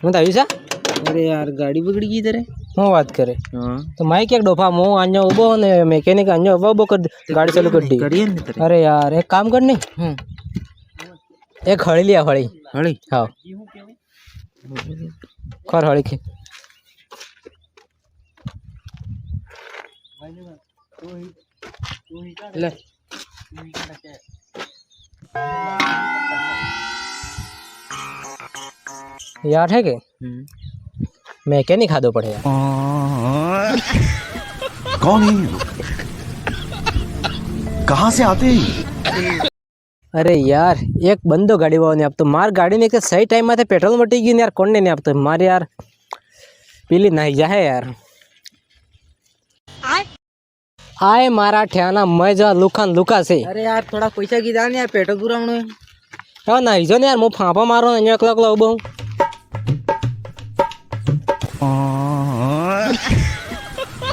હું તો આવ્યું છે. अरे यार गाड़ी बिगड़ी गई तेरे। હું વાત કરે हाँ તો માઈ ક્યાંક ડોફા હું આഞ്ഞો ઉભો ને મેકેનિક આഞ്ഞો ઉભો કરી ગાડી ચાલુ કરી દી. करिए ना तेरे। અરે યાર એક કામ કર ને એક હળી લે હળી. हड़ी હા કર હળી કે ले यार है के मैकेनिक खादो पड़े यार. कौन है ये लोग? कहाँ से आते हैं? अरे यार एक बंदो गाड़ी वाला नहीं आपतो मार गाड़ी ने के सही टाइम में पेट्रोल मटी गई यार कौन नहीं आपतो मार यार पीली नहीं जा है यार आए मारा ठियाना मैं जा लुखान लुका से. अरे यार थोड़ा पैसा की दान यार पेट्रोल पूरा होने। हाँ नहीं जो यार मु फांपा मारो ने एक लाख लो बहु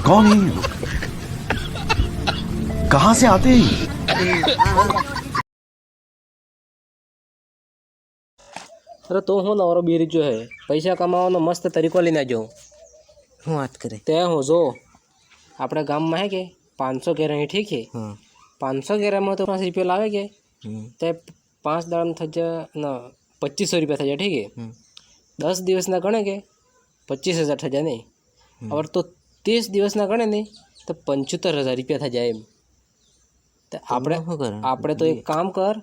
कौन है ये लोग? कहाँ से आते हैं? अरे तो हूँ नवरो बीरी जो है पैसा कमाવાનો मस्त तरीको लेने जो हूँ बात करे। ते हो जो अपने गाम में है के 500 गेरा है ठीक है. हाँ 500 गेरा में तो 5 रुपया लावे के ते 5 दाड़ा थ ना 2500 रुपया थ जाए ठीक है. 10 दिवस ना गणे के 25,000 थ जाए नहीं और तो 30 दिवस ना गणे नहीं तो 75,000 रुपया थ जाए. तो आपने तो एक काम कर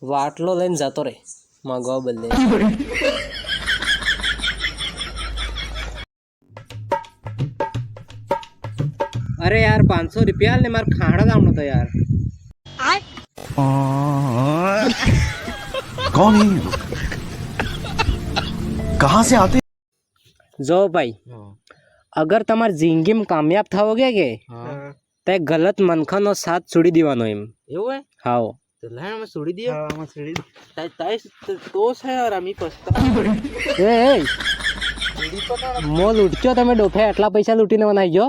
वाटलो लઈને जातो रे मांगवा बदले. अरे यार 500 रुपया ने मार खाड़ा दामनो तो यार. कौन है ये लोग? कहाँ से आते हैं? जो भाई अगर तमार जिंदगी में कामयाब थाओगे के ते गलत मनखानो साथ छुड़ी दीवानो एम. એવું હે हाओ તો લાણ માં છોડી દે। હા માં છોડી તાઈ તાઈ તો છે યાર અમી પસ્તા ए मोल उठ्यो तमे डोफे आटला पैसा लूटीने बनाई जो